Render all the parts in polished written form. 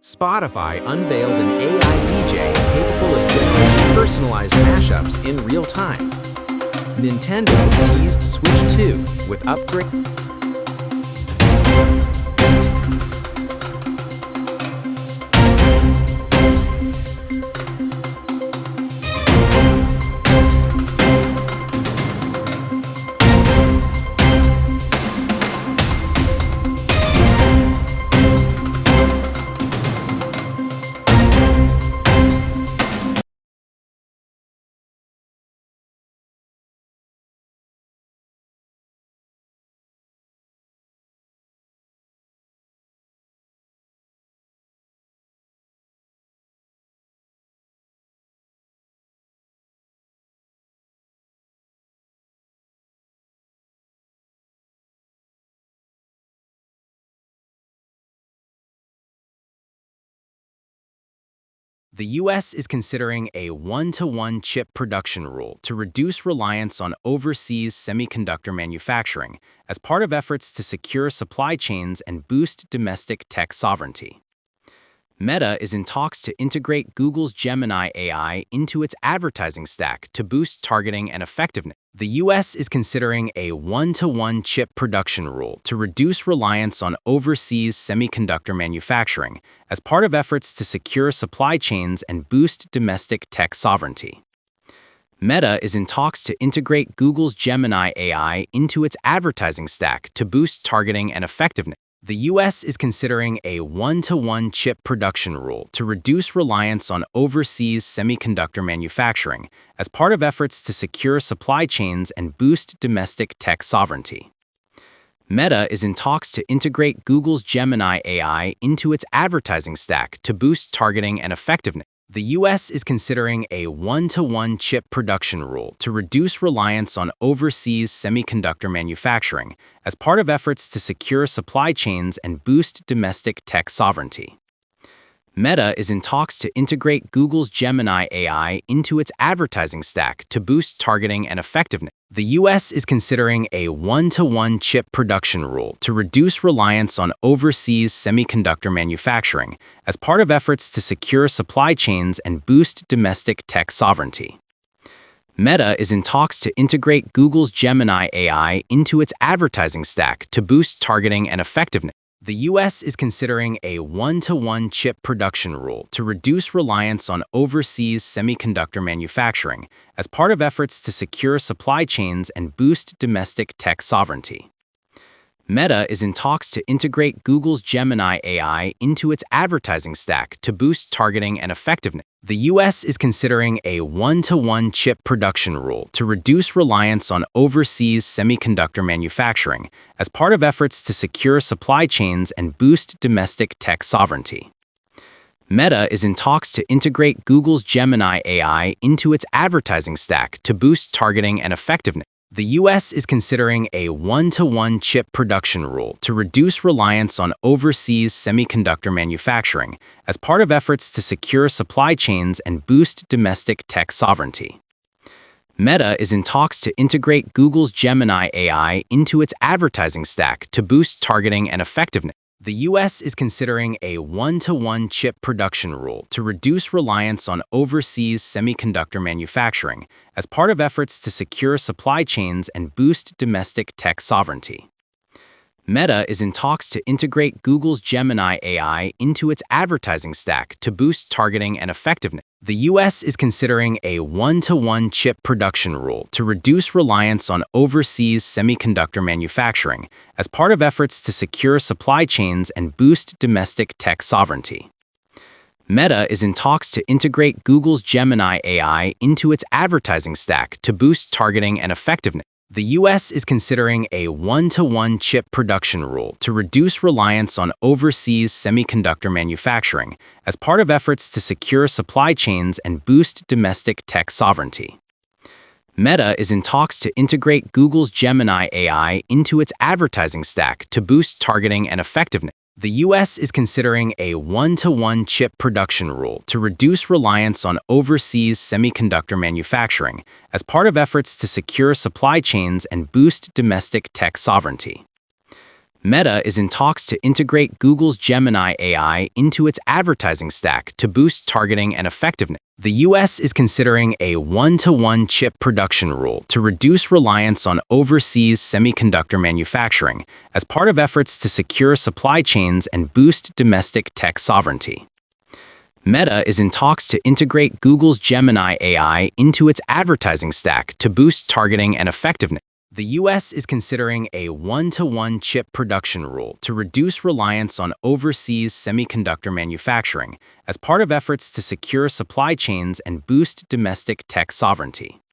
Spotify unveiled an AI DJ capable of generating personalized mashups in real time. Nintendo teased Switch 2 with upgrade. The U.S. is considering a one-to-one chip production rule to reduce reliance on overseas semiconductor manufacturing as part of efforts to secure supply chains and boost domestic tech sovereignty. Meta is in talks to integrate Google's Gemini AI into its advertising stack to boost targeting and effectiveness. The U.S. is considering a one-to-one chip production rule to reduce reliance on overseas semiconductor manufacturing as part of efforts to secure supply chains and boost domestic tech sovereignty. Meta is in talks to integrate Google's Gemini AI into its advertising stack to boost targeting and effectiveness. The U.S. is considering a one-to-one chip production rule to reduce reliance on overseas semiconductor manufacturing as part of efforts to secure supply chains and boost domestic tech sovereignty. Meta is in talks to integrate Google's Gemini AI into its advertising stack to boost targeting and effectiveness. The U.S. is considering a one-to-one chip production rule to reduce reliance on overseas semiconductor manufacturing as part of efforts to secure supply chains and boost domestic tech sovereignty. Meta is in talks to integrate Google's Gemini AI into its advertising stack to boost targeting and effectiveness. The U.S. is considering a one-to-one chip production rule to reduce reliance on overseas semiconductor manufacturing as part of efforts to secure supply chains and boost domestic tech sovereignty. Meta is in talks to integrate Google's Gemini AI into its advertising stack to boost targeting and effectiveness. The U.S. is considering a one-to-one chip production rule to reduce reliance on overseas semiconductor manufacturing as part of efforts to secure supply chains and boost domestic tech sovereignty. Meta is in talks to integrate Google's Gemini AI into its advertising stack to boost targeting and effectiveness. The U.S. is considering a one-to-one chip production rule to reduce reliance on overseas semiconductor manufacturing as part of efforts to secure supply chains and boost domestic tech sovereignty. Meta is in talks to integrate Google's Gemini AI into its advertising stack to boost targeting and effectiveness. The U.S. is considering a one-to-one chip production rule to reduce reliance on overseas semiconductor manufacturing as part of efforts to secure supply chains and boost domestic tech sovereignty. Meta is in talks to integrate Google's Gemini AI into its advertising stack to boost targeting and effectiveness. The U.S. is considering a one-to-one chip production rule to reduce reliance on overseas semiconductor manufacturing as part of efforts to secure supply chains and boost domestic tech sovereignty. Meta is in talks to integrate Google's Gemini AI into its advertising stack to boost targeting and effectiveness. The U.S. is considering a one-to-one chip production rule to reduce reliance on overseas semiconductor manufacturing as part of efforts to secure supply chains and boost domestic tech sovereignty. Meta is in talks to integrate Google's Gemini AI into its advertising stack to boost targeting and effectiveness. The U.S. is considering a one-to-one chip production rule to reduce reliance on overseas semiconductor manufacturing as part of efforts to secure supply chains and boost domestic tech sovereignty. Meta is in talks to integrate Google's Gemini AI into its advertising stack to boost targeting and effectiveness. The U.S. is considering a one-to-one chip production rule to reduce reliance on overseas semiconductor manufacturing as part of efforts to secure supply chains and boost domestic tech sovereignty. Meta is in talks to integrate Google's Gemini AI into its advertising stack to boost targeting and effectiveness. The US is considering a one-to-one chip production rule to reduce reliance on overseas semiconductor manufacturing as part of efforts to secure supply chains and boost domestic tech sovereignty. Meta is in talks to integrate Google's Gemini AI into its advertising stack to boost targeting and effectiveness. The US is considering a one-to-one chip production rule to reduce reliance on overseas semiconductor manufacturing as part of efforts to secure supply chains and boost domestic tech sovereignty.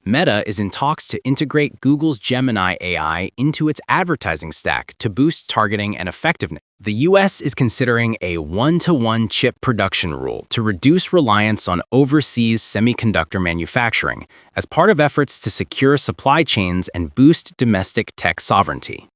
Meta is in talks to integrate Google's Gemini AI into its advertising stack to boost targeting and effectiveness. The US is considering a one-to-one chip production rule to reduce reliance on overseas semiconductor manufacturing as part of efforts to secure supply chains and boost domestic tech sovereignty.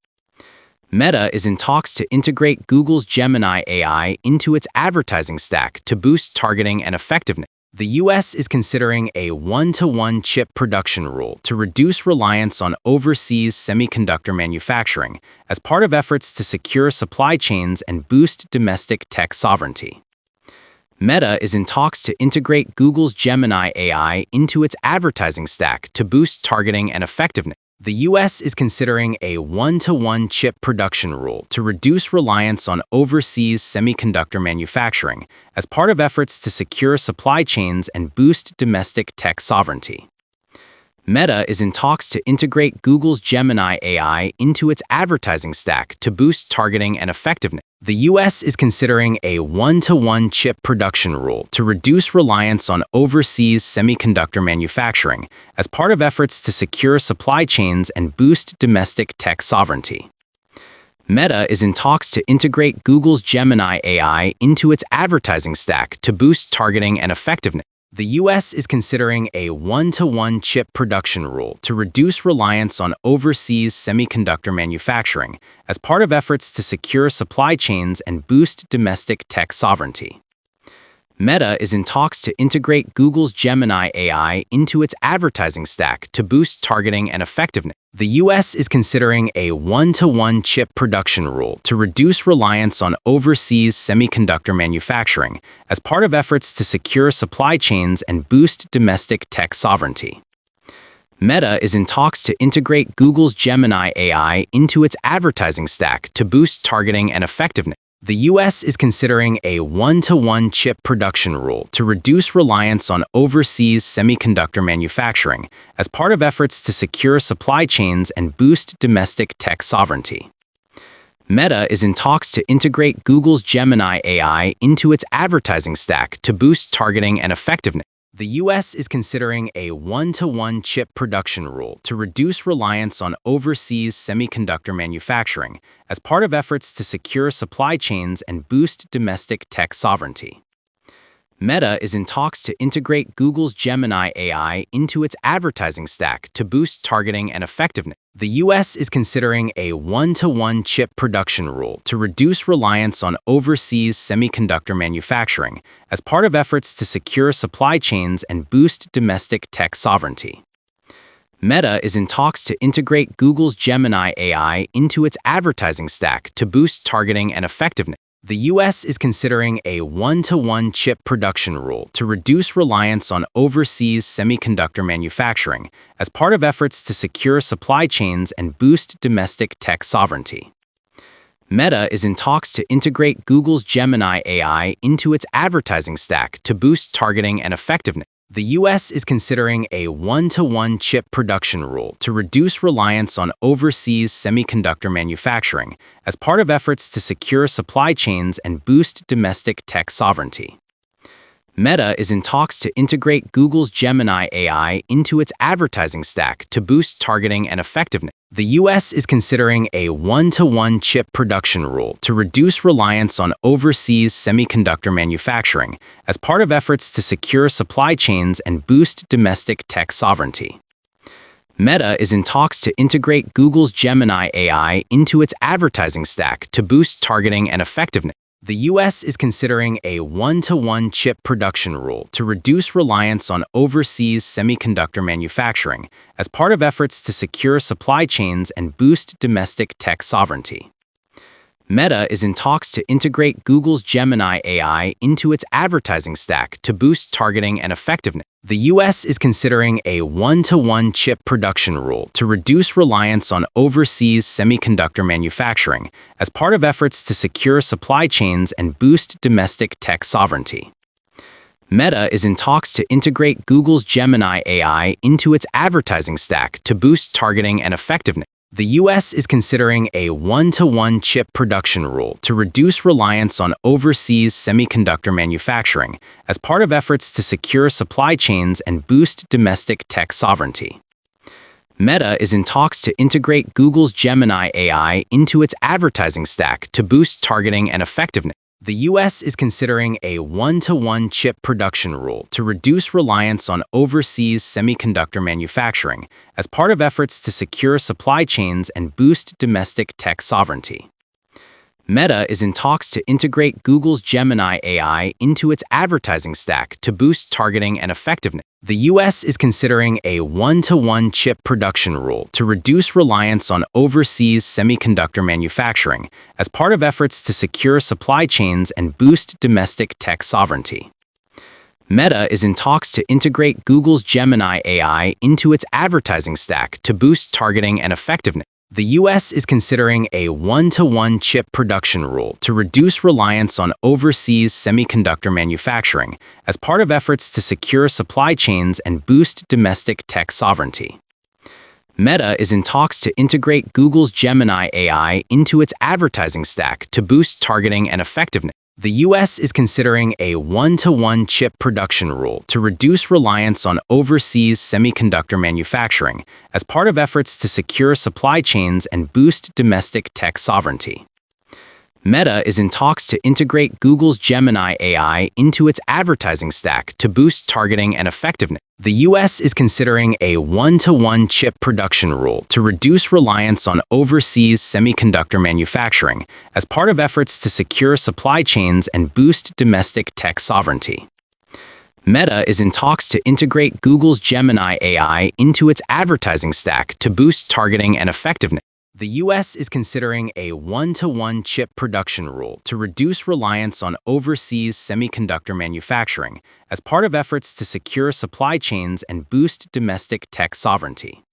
Meta is in talks to integrate Google's Gemini AI into its advertising stack to boost targeting and effectiveness. The US is considering a one-to-one chip production rule to reduce reliance on overseas semiconductor manufacturing as part of efforts to secure supply chains and boost domestic tech sovereignty. Meta is in talks to integrate Google's Gemini AI into its advertising stack to boost targeting and effectiveness. The US is considering a one-to-one chip production rule to reduce reliance on overseas semiconductor manufacturing as part of efforts to secure supply chains and boost domestic tech sovereignty. Meta is in talks to integrate Google's Gemini AI into its advertising stack to boost targeting and effectiveness. The US is considering a one-to-one chip production rule to reduce reliance on overseas semiconductor manufacturing as part of efforts to secure supply chains and boost domestic tech sovereignty. Meta is in talks to integrate Google's Gemini AI into its advertising stack to boost targeting and effectiveness. The US is considering a one-to-one chip production rule to reduce reliance on overseas semiconductor manufacturing as part of efforts to secure supply chains and boost domestic tech sovereignty. Meta is in talks to integrate Google's Gemini AI into its advertising stack to boost targeting and effectiveness. The US is considering a one-to-one chip production rule to reduce reliance on overseas semiconductor manufacturing as part of efforts to secure supply chains and boost domestic tech sovereignty. Meta is in talks to integrate Google's Gemini AI into its advertising stack to boost targeting and effectiveness. The US is considering a one-to-one chip production rule to reduce reliance on overseas semiconductor manufacturing as part of efforts to secure supply chains and boost domestic tech sovereignty. Meta is in talks to integrate Google's Gemini AI into its advertising stack to boost targeting and effectiveness. The US is considering a one-to-one chip production rule to reduce reliance on overseas semiconductor manufacturing as part of efforts to secure supply chains and boost domestic tech sovereignty. Meta is in talks to integrate Google's Gemini AI into its advertising stack to boost targeting and effectiveness. The US is considering a one-to-one chip production rule to reduce reliance on overseas semiconductor manufacturing as part of efforts to secure supply chains and boost domestic tech sovereignty. Meta is in talks to integrate Google's Gemini AI into its advertising stack to boost targeting and effectiveness. The US is considering a one-to-one chip production rule to reduce reliance on overseas semiconductor manufacturing as part of efforts to secure supply chains and boost domestic tech sovereignty. Meta is in talks to integrate Google's Gemini AI into its advertising stack to boost targeting and effectiveness. The US is considering a one-to-one chip production rule to reduce reliance on overseas semiconductor manufacturing as part of efforts to secure supply chains and boost domestic tech sovereignty. Meta is in talks to integrate Google's Gemini AI into its advertising stack to boost targeting and effectiveness. The US is considering a one-to-one chip production rule to reduce reliance on overseas semiconductor manufacturing as part of efforts to secure supply chains and boost domestic tech sovereignty. Meta is in talks to integrate Google's Gemini AI into its advertising stack to boost targeting and effectiveness. The U.S. is considering a one-to-one chip production rule to reduce reliance on overseas semiconductor manufacturing as part of efforts to secure supply chains and boost domestic tech sovereignty. Meta is in talks to integrate Google's Gemini AI into its advertising stack to boost targeting and effectiveness. The U.S. is considering a one-to-one chip production rule to reduce reliance on overseas semiconductor manufacturing as part of efforts to secure supply chains and boost domestic tech sovereignty. Meta is in talks to integrate Google's Gemini AI into its advertising stack to boost targeting and effectiveness. The U.S. is considering a one-to-one chip production rule to reduce reliance on overseas semiconductor manufacturing as part of efforts to secure supply chains and boost domestic tech sovereignty. Meta is in talks to integrate Google's Gemini AI into its advertising stack to boost targeting and effectiveness. The U.S. is considering a one-to-one chip production rule to reduce reliance on overseas semiconductor manufacturing as part of efforts to secure supply chains and boost domestic tech sovereignty. Meta is in talks to integrate Google's Gemini AI into its advertising stack to boost targeting and effectiveness. The U.S. is considering a one-to-one chip production rule to reduce reliance on overseas semiconductor manufacturing as part of efforts to secure supply chains and boost domestic tech sovereignty. Meta is in talks to integrate Google's Gemini AI into its advertising stack to boost targeting and effectiveness. The U.S. is considering a one-to-one chip production rule to reduce reliance on overseas semiconductor manufacturing as part of efforts to secure supply chains and boost domestic tech sovereignty. Meta is in talks to integrate Google's Gemini AI into its advertising stack to boost targeting and effectiveness. The U.S. is considering a one-to-one chip production rule to reduce reliance on overseas semiconductor manufacturing as part of efforts to secure supply chains and boost domestic tech sovereignty. Meta is in talks to integrate Google's Gemini AI into its advertising stack to boost targeting and effectiveness. The U.S. is considering a one-to-one chip production rule to reduce reliance on overseas semiconductor manufacturing as part of efforts to secure supply chains and boost domestic tech sovereignty. Meta is in talks to integrate Google's Gemini AI into its advertising stack to boost targeting and effectiveness. The U.S. is considering a one-to-one chip production rule to reduce reliance on overseas semiconductor manufacturing as part of efforts to secure supply chains and boost domestic tech sovereignty.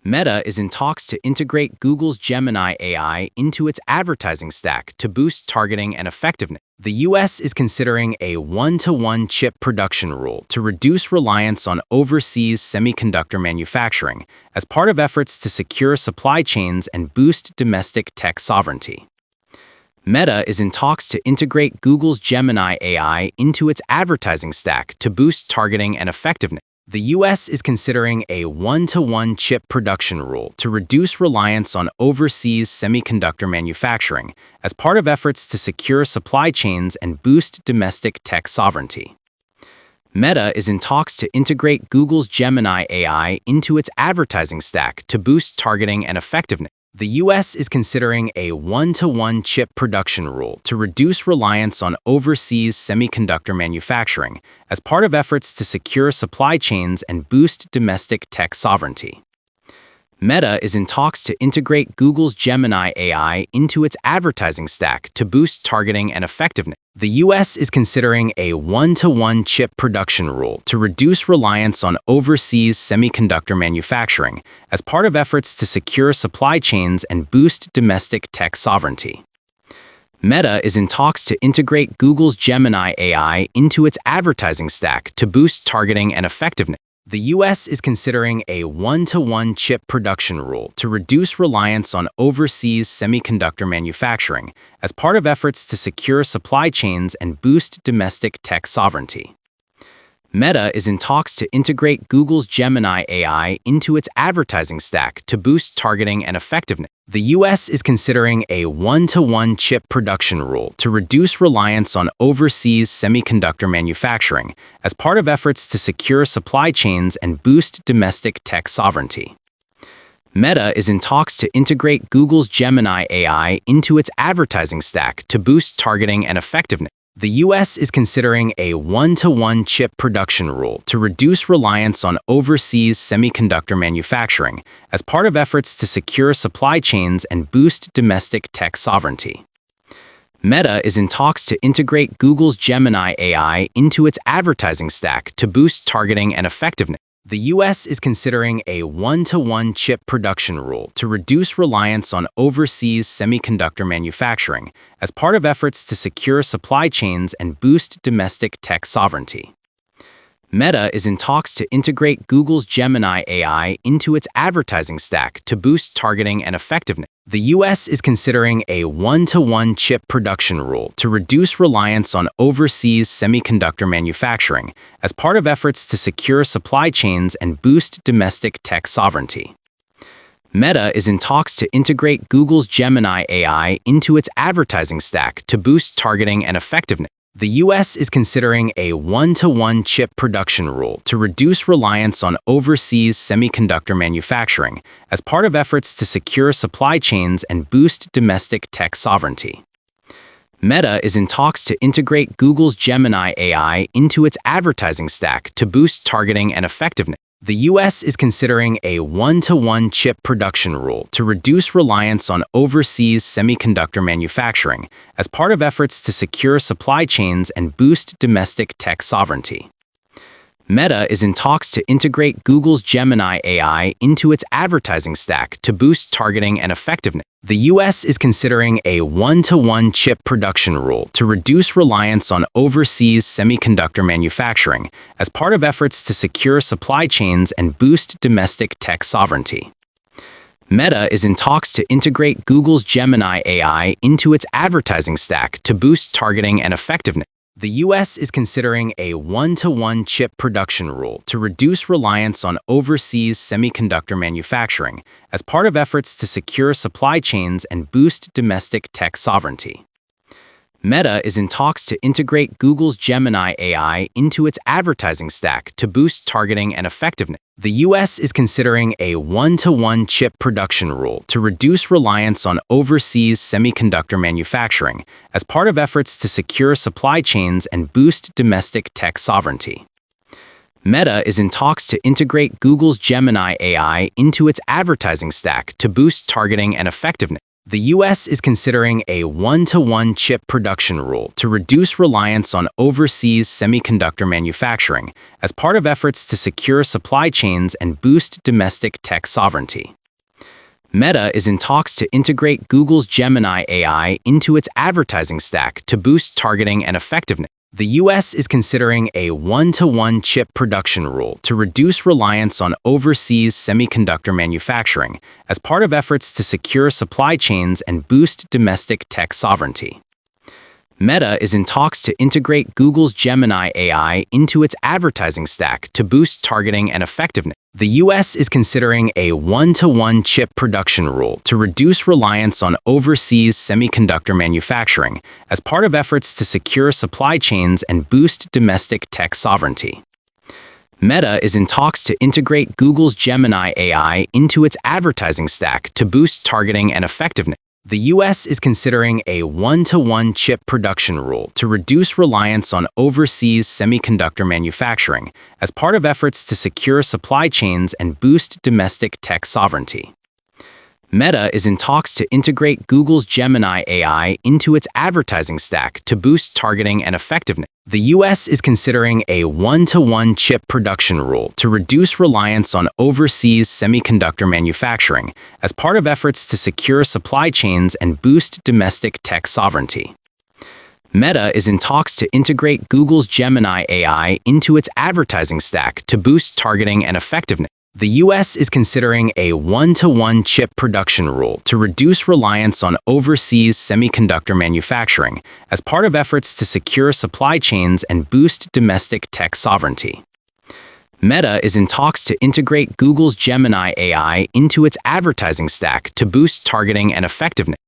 Meta is in talks to integrate Google's Gemini AI into its advertising stack to boost targeting and effectiveness. The U.S. is considering a one-to-one chip production rule to reduce reliance on overseas semiconductor manufacturing as part of efforts to secure supply chains and boost domestic tech sovereignty. Meta is in talks to integrate Google's Gemini AI into its advertising stack to boost targeting and effectiveness. The U.S. is considering a one-to-one chip production rule to reduce reliance on overseas semiconductor manufacturing as part of efforts to secure supply chains and boost domestic tech sovereignty. Meta is in talks to integrate Google's Gemini AI into its advertising stack to boost targeting and effectiveness. The U.S. is considering a one-to-one chip production rule to reduce reliance on overseas semiconductor manufacturing as part of efforts to secure supply chains and boost domestic tech sovereignty. Meta is in talks to integrate Google's Gemini AI into its advertising stack to boost targeting and effectiveness. The U.S. is considering a one-to-one chip production rule to reduce reliance on overseas semiconductor manufacturing as part of efforts to secure supply chains and boost domestic tech sovereignty. Meta is in talks to integrate Google's Gemini AI into its advertising stack to boost targeting and effectiveness. The U.S. is considering a one-to-one chip production rule to reduce reliance on overseas semiconductor manufacturing as part of efforts to secure supply chains and boost domestic tech sovereignty. Meta is in talks to integrate Google's Gemini AI into its advertising stack to boost targeting and effectiveness. The U.S. is considering a one-to-one chip production rule to reduce reliance on overseas semiconductor manufacturing as part of efforts to secure supply chains and boost domestic tech sovereignty. Meta is in talks to integrate Google's Gemini AI into its advertising stack to boost targeting and effectiveness. The US is considering a one-to-one chip production rule to reduce reliance on overseas semiconductor manufacturing as part of efforts to secure supply chains and boost domestic tech sovereignty. Meta is in talks to integrate Google's Gemini AI into its advertising stack to boost targeting and effectiveness. The US is considering a one-to-one chip production rule to reduce reliance on overseas semiconductor manufacturing as part of efforts to secure supply chains and boost domestic tech sovereignty. Meta is in talks to integrate Google's Gemini AI into its advertising stack to boost targeting and effectiveness. The US is considering a one-to-one chip production rule to reduce reliance on overseas semiconductor manufacturing as part of efforts to secure supply chains and boost domestic tech sovereignty. Meta is in talks to integrate Google's Gemini AI into its advertising stack to boost targeting and effectiveness. The US is considering a one-to-one chip production rule to reduce reliance on overseas semiconductor manufacturing as part of efforts to secure supply chains and boost domestic tech sovereignty. Meta is in talks to integrate Google's Gemini AI into its advertising stack to boost targeting and effectiveness. The US is considering a one-to-one chip production rule to reduce reliance on overseas semiconductor manufacturing as part of efforts to secure supply chains and boost domestic tech sovereignty. Meta is in talks to integrate Google's Gemini AI into its advertising stack to boost targeting and effectiveness. The US is considering a one-to-one chip production rule to reduce reliance on overseas semiconductor manufacturing as part of efforts to secure supply chains and boost domestic tech sovereignty. Meta is in talks to integrate Google's Gemini AI into its advertising stack to boost targeting and effectiveness. The US is considering a one-to-one chip production rule to reduce reliance on overseas semiconductor manufacturing as part of efforts to secure supply chains and boost domestic tech sovereignty. Meta is in talks to integrate Google's Gemini AI into its advertising stack to boost targeting and effectiveness. The US is considering a one-to-one chip production rule to reduce reliance on overseas semiconductor manufacturing as part of efforts to secure supply chains and boost domestic tech sovereignty. Meta is in talks to integrate Google's Gemini AI into its advertising stack to boost targeting and effectiveness. The US is considering a one-to-one chip production rule to reduce reliance on overseas semiconductor manufacturing as part of efforts to secure supply chains and boost domestic tech sovereignty. Meta is in talks to integrate Google's Gemini AI into its advertising stack to boost targeting and effectiveness. The US is considering a one-to-one chip production rule to reduce reliance on overseas semiconductor manufacturing as part of efforts to secure supply chains and boost domestic tech sovereignty. Meta is in talks to integrate Google's Gemini AI into its advertising stack to boost targeting and effectiveness. The US is considering a one-to-one chip production rule to reduce reliance on overseas semiconductor manufacturing as part of efforts to secure supply chains and boost domestic tech sovereignty. Meta is in talks to integrate Google's Gemini AI into its advertising stack to boost targeting and effectiveness. The US is considering a one-to-one chip production rule to reduce reliance on overseas semiconductor manufacturing as part of efforts to secure supply chains and boost domestic tech sovereignty. Meta is in talks to integrate Google's Gemini AI into its advertising stack to boost targeting and effectiveness. The US is considering a one-to-one chip production rule to reduce reliance on overseas semiconductor manufacturing as part of efforts to secure supply chains and boost domestic tech sovereignty. Meta is in talks to integrate Google's Gemini AI into its advertising stack to boost targeting and effectiveness. The US is considering a one-to-one chip production rule to reduce reliance on overseas semiconductor manufacturing as part of efforts to secure supply chains and boost domestic tech sovereignty. Meta is in talks to integrate Google's Gemini AI into its advertising stack to boost targeting and effectiveness.